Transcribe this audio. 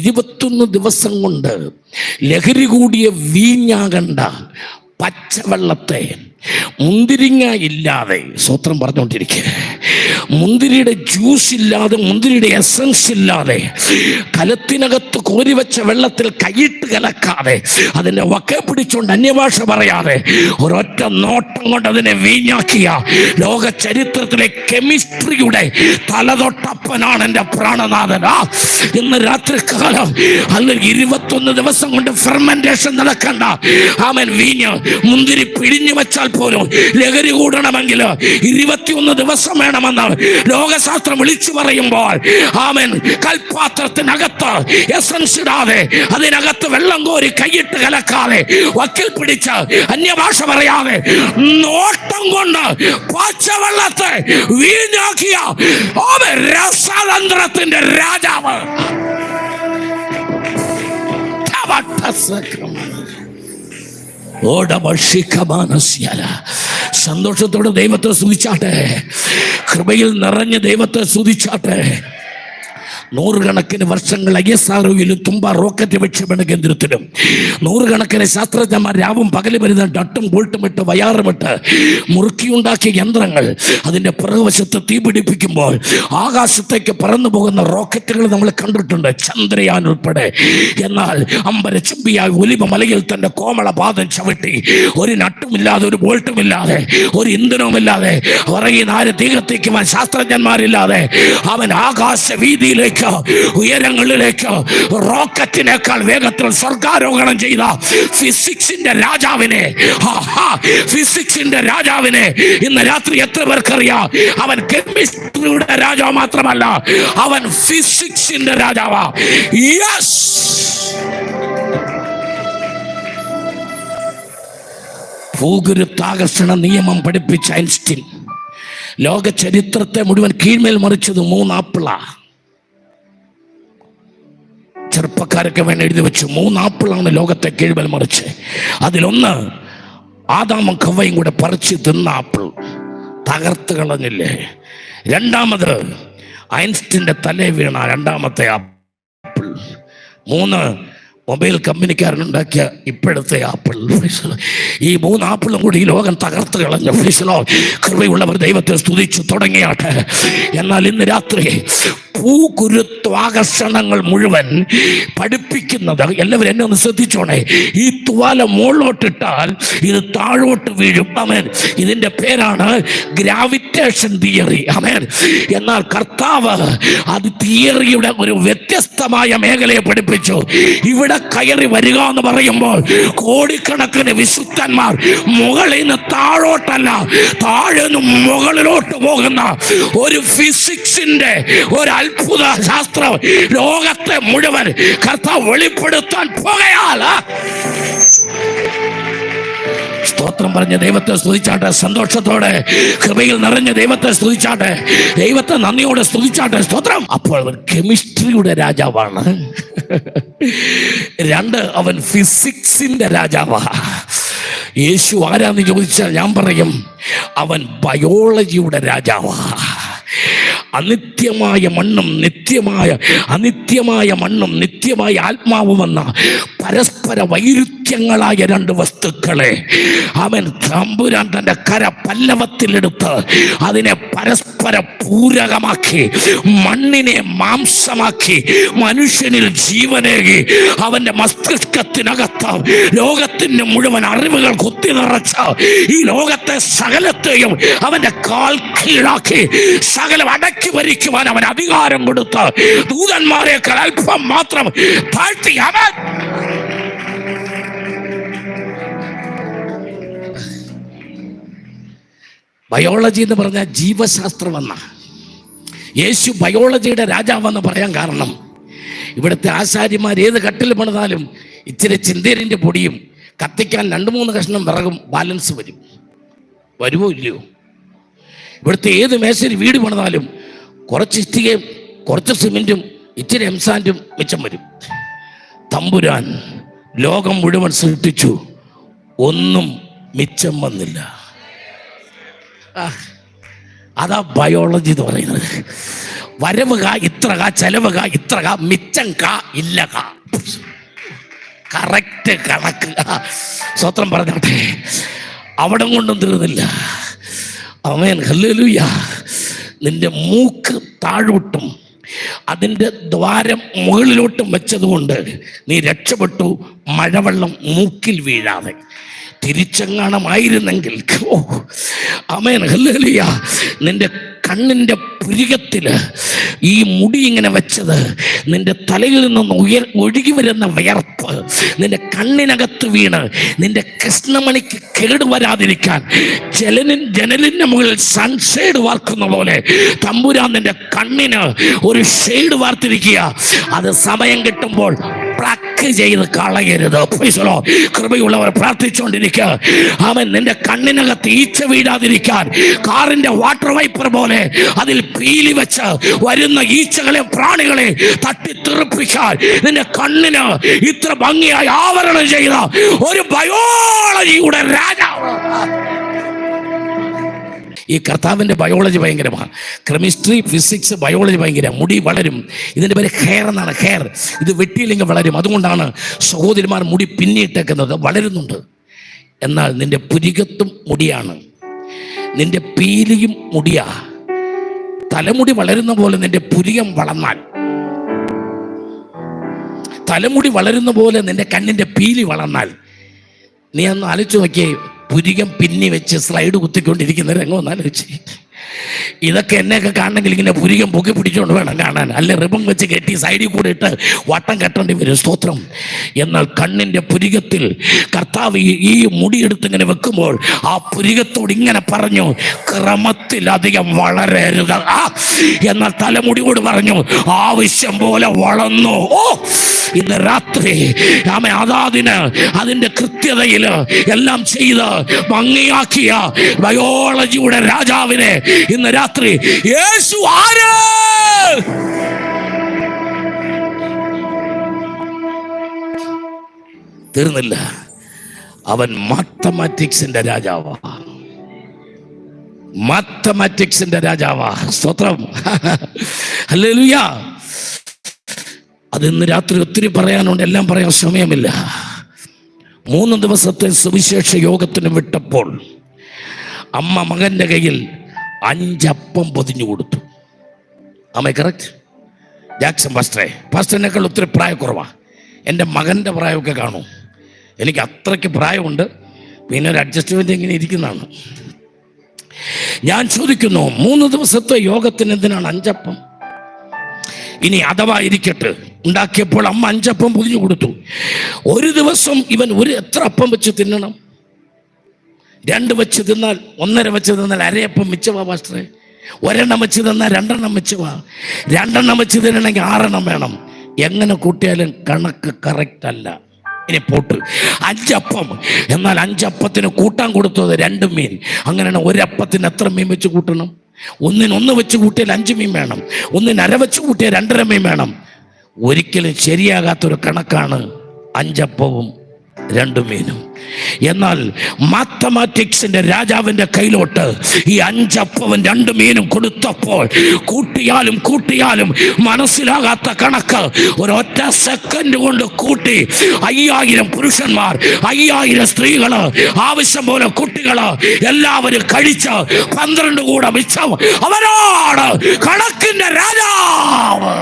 21 ദിവസം കൊണ്ട് ലഹരി കൂടിയ വീഞ്ഞാകണ്ട പച്ചവെള്ളത്തെ മുന്തിരിങ്ങ ഇല്ലാതെ, സ്വത്രം പറഞ്ഞുകൊണ്ടിരിക്കുക, മുന്തിരിയുടെ ജ്യൂസ് ഇല്ലാതെ, മുന്തിരിയുടെ എസൻസ് ഇല്ലാതെ, കലത്തിനകത്ത് കോരിവെച്ച വെള്ളത്തിൽ കൈയിട്ട് കലക്കാതെ, അതിൻ്റെ വക്കെ പിടിച്ചുകൊണ്ട് അന്യഭാഷ പറയാതെ ഒരൊറ്റ നോട്ടം കൊണ്ട് അതിനെ വീഞ്ഞാക്കിയ ലോക ചരിത്രത്തിലെ കെമിസ്ട്രിയുടെ തലതൊട്ടപ്പനാണ് എൻ്റെ പ്രാണനാഥൻ. ഇന്ന് രാത്രികാലം അല്ലെങ്കിൽ 21 ദിവസം കൊണ്ട് ഫെർമെന്റേഷൻ നടക്കണ്ട. ആമേൻ. വീഞ്ഞ് മുന്തിരി പിഴിഞ്ഞു വെച്ചാൽ പോലും ലഹരി കൂടണമെങ്കിൽ 21 ദിവസം വേണമെന്ന് ലോകശാസ്ത്രം വിളിച്ചു പറയുമ്പോൾ, ആമേൻ, കൽപാത്രത്തിനകത്ത് എസൻസ് ഇടാതെ, അതിനകത്ത് വെള്ളം കോരി കൈയിട്ട് കലക്കാതെ, വക്കിൽ പിടിച്ച് അന്യഭാഷ പറയാതെ നോട്ടം കൊണ്ട് പച്ചവെള്ളത്തെ വീഞ്ഞാക്കിയ രസതന്ത്രത്തിന്റെ രാജാവ്. സന്തോഷത്തോടെ ദൈവത്തെ സ്തുതിച്ചാട്ടെ, കൃപയിൽ നിറഞ്ഞ ദൈവത്തെ സ്തുതിച്ചാട്ടെ. നൂറുകണക്കിന് വർഷങ്ങൾ ISROയിലും തുമ്പ റോക്കറ്റ് വിക്ഷേപണ കേന്ദ്രത്തിലും നൂറുകണക്കിന് ശാസ്ത്രജ്ഞന്മാർ രാവും പകലും വരുന്ന ഡട്ടും ബോൾട്ടുമിട്ട് വയാറുമിട്ട് മുറുക്കിയുണ്ടാക്കിയ യന്ത്രങ്ങൾ അതിൻ്റെ പുറകുവശത്ത് തീപിടിപ്പിക്കുമ്പോൾ ആകാശത്തേക്ക് പറന്നു പോകുന്ന റോക്കറ്റുകൾ നമ്മൾ കണ്ടിട്ടുണ്ട്, ചന്ദ്രയാൻ ഉൾപ്പെടെ. എന്നാൽ അമ്പരച്ചുംബിയായി ഒലിവ് മലയിൽ തൻ്റെ കോമളപാദം ചവിട്ടി ഒരു നട്ടുമില്ലാതെ, ഒരു ബോൾട്ടുമില്ലാതെ, ഒരു ഇന്ധനവുമില്ലാതെ, പുറകിൽ നാല് തീ കത്തിക്കുവാൻ ശാസ്ത്രജ്ഞന്മാരില്ലാതെ അവൻ ആകാശ വീതിയിലേക്ക്, ഉയരങ്ങളിലേക്ക് റോക്കറ്റിനേക്കാൾ വേഗത്തിൽ സ്വർഗാരോഹണം ചെയ്ത ഫിസിക്സിന്റെ രാജാവിനെ ഇന്ന് രാത്രി എത്ര പേർക്കറിയാം? അവൻ കെമിസ്ട്രിയുടെ രാജാവ് മാത്രമല്ല, അവൻ ഫിസിക്സിന്റെ രാജാവാ. യെസ്, ഭൂഗുരുത്വാകർഷണ നിയമം പഠിപ്പിച്ച ഐൻസ്റ്റീൻ ലോക ചരിത്രത്തെ മുഴുവൻ കീഴ്മേൽ മറിച്ചത് 3 ആപ്പിളാ. ചെറുപ്പക്കാരൊക്കെ വേണ്ടി എഴുതി വെച്ചു. 3 ആപ്പിളാണ് ലോകത്തെ കീഴ്മേൽ മറിച്ച്. അതിലൊന്ന് ആദാമും ഹവ്വയും കൂടെ പറിച്ച് തിന്ന ആപ്പിൾ, തകർത്ത് കളഞ്ഞില്ലേ. രണ്ടാമത് ഐൻസ്റ്റീൻ്റെ തലേ വീണ രണ്ടാമത്തെ ആപ്പിൾ. 3 മൊബൈൽ കമ്പനിക്കാരനുണ്ടാക്കിയ ഇപ്പോഴത്തെ ആപ്പിൾ. ഈ 3 ആപ്പിളും കൂടി ഈ ലോകം തകർത്ത് കളഞ്ഞു. കൃപയുള്ളവർ ദൈവത്തെ സ്തുതിച്ചു തുടങ്ങിയാട്ടെ. എന്നാൽ ഇന്ന് രാത്രി ഭൂഗുരുത്വാകർഷണങ്ങൾ മുഴുവൻ പഠിപ്പിക്കുന്നത്, എല്ലാവരും എന്നെ ഒന്ന് ശ്രദ്ധിച്ചോണേ, ഈ തുവാല മുകളിലോട്ടിട്ടാൽ ഇത് താഴോട്ട് വീഴും. ആമേൻ. ഇതിൻ്റെ പേരാണ് ഗ്രാവിറ്റേഷൻ തിയറി. ആമേൻ. എന്നാൽ കർത്താവ് അത് തിയറിയുടെ ഒരു വ്യത്യസ്തമായ മേഖലയെ പഠിപ്പിച്ചു. ഇവിടെ കയറി വരിക എന്ന് പറയുമ്പോൾ കോടിക്കണക്കിന് വിശുദ്ധന്മാർ മുകളിൽ നിന്ന് താഴോട്ടല്ല, താഴെ നിന്ന് മുകളിലോട്ട് പോകുന്ന ഒരു ഫിസിക്സിന്റെ ഒരു അത്ഭുത ശാസ്ത്രം ലോകത്തെ മുഴുവൻ കർത്താവ് വെളിപ്പെടുത്താൻ പോകുകയാൽ സ്തോത്രം പറഞ്ഞ ദൈവത്തെ സ്തുതിച്ചാട്ടെ. സന്തോഷത്തോടെ കൃപയിൽ നിറഞ്ഞ ദൈവത്തെ സ്തുതിച്ചാട്ടെ. ദൈവത്തെ നന്ദിയോടെ സ്തുതിച്ചാട്ടെ. സ്തോത്രം. അപ്പോൾ അവൻ കെമിസ്ട്രിയുടെ രാജാവാണ്. 2, അവൻ ഫിസിക്സിന്റെ രാജാവാ. യേശു ആരാന്ന് ചോദിച്ചാൽ ഞാൻ പറയും, അവൻ ബയോളജിയുടെ രാജാവാ. അനിത്യമായ മണ്ണും അനിത്യമായ മണ്ണും നിത്യമായ ആത്മാവുമെന്ന പരസ്പര വൈരുദ്ധ്യങ്ങളായ 2 വസ്തുക്കളെ അവൻ തമ്പുരാൻ തൻ്റെ പല്ലവത്തിലെടുത്ത് അതിനെ പരസ്പര പൂരകമാക്കി, മണ്ണിനെ മാംസമാക്കി, മനുഷ്യനിൽ ജീവനേകി, അവൻ്റെ മസ്തിഷ്കത്തിനകത്ത് ലോകത്തിൻ്റെ മുഴുവൻ അറിവുകൾ കുത്തി നിറച്ച ഈ ലോകത്തെ സകലത്തെയും അവൻ്റെ കാൽ കീഴാക്കി സകലം അടക്കി ഭരിക്കുവാൻ അവൻ അധികാരം കൊടുത്ത് ദൂതന്മാരെക്കാൾ അല്പം മാത്രം താഴ്ത്തി അവൻ ബയോളജി എന്ന് പറഞ്ഞാൽ ജീവശാസ്ത്രമെന്ന. യേശു ബയോളജിയുടെ രാജാവെന്ന് പറയാൻ കാരണം, ഇവിടുത്തെ ആശാരിമാർ ഏത് കട്ടിൽ പണിതാലും ഇച്ചിരി ചിന്തേരിൻ്റെ പൊടിയും കത്തിക്കാൻ 2-3 കഷ്ണം വിറകും ബാലൻസ് വരുമോ ഇല്ലയോ? ഇവിടുത്തെ ഏത് മേശരി വീട് പണിതാലും കുറച്ച് ഇഷ്ടികയും കുറച്ച് സിമെൻറ്റും ഇച്ചിരി എംസാൻറ്റും മിച്ചം വരും. തമ്പുരാൻ ലോകം മുഴുവൻ സൃഷ്ടിച്ചു, ഒന്നും മിച്ചം വന്നില്ല. അതാ ബയോളജി എന്ന് പറയുന്നത്. വരവ് കാ ഇത്ര കാ, ചെലവ് കാ ഇത്ര കാ, മിച്ചം കാ ഇല്ല കാ. കറക്റ്റ് കണക്ക്. സ്വത്രം പറഞ്ഞോട്ടെ. അവിടം കൊണ്ടും തീർന്നില്ല. ആമേൻ, ഹല്ലേലൂയ. നിന്റെ മൂക്ക് താഴോട്ടും അതിൻ്റെ ദ്വാരം മുകളിലോട്ടും വെച്ചതുകൊണ്ട് നീ രക്ഷപ്പെട്ടു. മഴവെള്ളം മൂക്കിൽ വീഴാതെ. തിരിച്ചെങ്ങാണമായിരുന്നെങ്കിൽ, ഓ ആമേൻ, ഹല്ലേലൂയ, നിന്റെ കണ്ണിൻ്റെ പുരികത്തിൽ ഈ മുടി ഇങ്ങനെ വെച്ചത് നിന്റെ തലയിൽ നിന്ന് ഒഴുകി വരുന്ന വിയർപ്പ് നിന്റെ വീണ് നിന്റെ കൃഷ്ണമണിക്ക് കേടുവരാതിരിക്കാൻ ജനലിന്റെ മുകളിൽ സൺഷെയ്ഡ് വാർക്കുന്ന പോലെ തമ്പുരാൻ നിന്റെ കണ്ണിന് ഒരു ഷെയ്ഡ് വാർത്തിരിക്കുക. അത് സമയം കിട്ടുമ്പോൾ പ്ലക്ക് ചെയ്ത് കളയരുത്. കൃപയുള്ളവർ പ്രാർത്ഥിച്ചുകൊണ്ടിരിക്കുക. അവൻ നിന്റെ കണ്ണിനകത്ത് ഈച്ച വീഴാതിരിക്കാൻ കാറിന്റെ വാട്ടർ വൈപ്പർ പോലെ അതിൽ പീലി വെച്ച് വരുന്ന ഈച്ചകളെ പ്രാണികളെ തട്ടിത്തെറിപ്പിക്കാൻ നിന്റെ കണ്ണിന് ഇത്ര ഭംഗിയായി ആവരണം ചെയ്ത ഒരു ബയോളജിയുടെ രാജാവ്. ഈ കർത്താവിൻ്റെ ബയോളജി ഭയങ്കരമാണ്. കെമിസ്ട്രി, ഫിസിക്സ്, ബയോളജി ഭയങ്കര. മുടി വളരും. ഇതിൻ്റെ പേര് ഹെയർ എന്നാണ്. ഹെയർ ഇത് വെട്ടിയില്ലെങ്കിൽ വളരും. അതുകൊണ്ടാണ് സഹോദരിമാർ മുടി പിന്നിട്ടേക്കുന്നത്. വളരുന്നുണ്ട്. എന്നാൽ നിന്റെ പുരികത്തും മുടിയാണ്, നിന്റെ പീലിയും മുടിയാ. തലമുടി വളരുന്ന പോലെ നിന്റെ പുരികം വളർന്നാൽ, തലമുടി വളരുന്ന പോലെ നിന്റെ കണ്ണിൻ്റെ പീലി വളർന്നാൽ, നീ ഒന്ന് ആലോചിച്ച് നോക്കിയേ. പുരികം പിന്നി വെച്ച് സ്ലൈഡ് കുത്തിക്കൊണ്ടിരിക്കുന്ന രംഗം ഒന്ന് ആലോചിച്ച്. ഇതൊക്കെ എന്നെയൊക്കെ കാണണമെങ്കിൽ ഇങ്ങനെ പുരികം പൊക്കി പിടിച്ചുകൊണ്ട് വേണം കാണാൻ. അല്ലെ റിബൺ വെച്ച് കെട്ടി സൈഡിൽ കൂടെ ഇട്ട് വട്ടം കെട്ടേണ്ടി വരും. സ്തോത്രം. എന്നാൽ കണ്ണിൻ്റെ പുരികത്തിൽ കർത്താവ് ഈ മുടിയെടുത്ത് ഇങ്ങനെ വെക്കുമ്പോൾ ആ പുരികത്തോട് ഇങ്ങനെ പറഞ്ഞു, ക്രമത്തിലധികം വളരരുത്. എന്നാൽ തലമുടിയോട് പറഞ്ഞു, ആവശ്യം പോലെ വളർന്നു. ഓ, ഇന്ന് രാത്രി ആമേ അതാതിന് അതിൻ്റെ കൃത്യതയിൽ എല്ലാം ചെയ്ത് ഭംഗിയാക്കിയ ബയോളജിയുടെ രാജാവിനെ ഇന്ന് രാത്രി യേശു ആര്? തീർന്നില്ല. അവൻ മാത്തമാറ്റിക്സിന്റെ രാജാവാ. മാത്തമാറ്റിക്സിന്റെ രാജാവാ. സ്തോത്രം. ഹല്ലേലൂയ. അതിന്ന് രാത്രി ഒത്തിരി പറയാനുണ്ട്. എല്ലാം പറയാൻ സമയമില്ല. 3 ദിവസത്തെ സുവിശേഷ യോഗത്തിന് വിട്ടപ്പോൾ അമ്മ മകൻ്റെ കയ്യിൽ 5 അപ്പം പൊതിഞ്ഞു കൊടുത്തു. അമ്മ കറക്റ്റ്? ജാക്സൺ പാസ്റ്ററിനേക്കാൾ ഒത്തിരി പ്രായക്കുറവാ. എൻ്റെ മകൻ്റെ പ്രായമൊക്കെ കാണും. എനിക്ക് അത്രയ്ക്ക് പ്രായമുണ്ട്. പിന്നെ ഒരു അഡ്ജസ്റ്റ്മെൻ്റ് ഇങ്ങനെ ഇരിക്കുന്നതാണ്. ഞാൻ ചോദിക്കുന്നു, 3 ദിവസത്തെ യോഗത്തിന് എന്തിനാണ് 5 അപ്പം? ഇനി അഥവാ ഇരിക്കട്ടെ, ഉണ്ടാക്കിയപ്പോൾ അമ്മ 5 അപ്പം പൊതിഞ്ഞു കൊടുത്തു. ഒരു ദിവസം ഇവൻ എത്ര അപ്പം വെച്ച് തിന്നണം? 2 വെച്ച് തിന്നാൽ, 1.5 വെച്ച് തിന്നാൽ അരയപ്പം മിച്ചവാ പാസ്റ്ററെ. 1 വെച്ച് തിന്നാൽ 2 മിച്ചവാ. 2 വെച്ച് തിന്നണമെങ്കിൽ 6 വേണം. എങ്ങനെ കൂട്ടിയാലും കണക്ക് കറക്റ്റ് അല്ല. ഇനി പോട്ട് 5 അപ്പം. എന്നാൽ 5 അപ്പത്തിന് കൂട്ടാൻ കൊടുത്തത് 2 മീൻ. അങ്ങനെയാണ് 1 അപ്പത്തിന് എത്ര മീൻ വെച്ച് കൂട്ടണം? 1 വെച്ച് കൂട്ടിയാൽ 5 മീൻ വേണം. 1 വെച്ച് കൂട്ടിയാൽ 2.5 മീൻ വേണം. ഒരിക്കലും ശരിയാകാത്തൊരു കണക്കാണ് 5 അപ്പവും 2 മീനും. എന്നാൽ മാത്തമാറ്റിക്സിന്റെ രാജാവിന്റെ കയ്യിലോട്ട് ഈ 5 അപ്പവും 2 മീനും കൊടുത്തപ്പോൾ കൂട്ടിയാലും മനസ്സിലാകാത്ത കണക്ക് ഒരൊറ്റ സെക്കൻഡ് കൊണ്ട് കൂട്ടി 5000 പുരുഷന്മാർ, 5000 സ്ത്രീകള്, ആവശ്യം പോലെ കുട്ടികള് എല്ലാവരും കഴിച്ച് 12 കൂടെ മിച്ചം. അവരാണ് കണക്കിന്റെ രാജാവ്.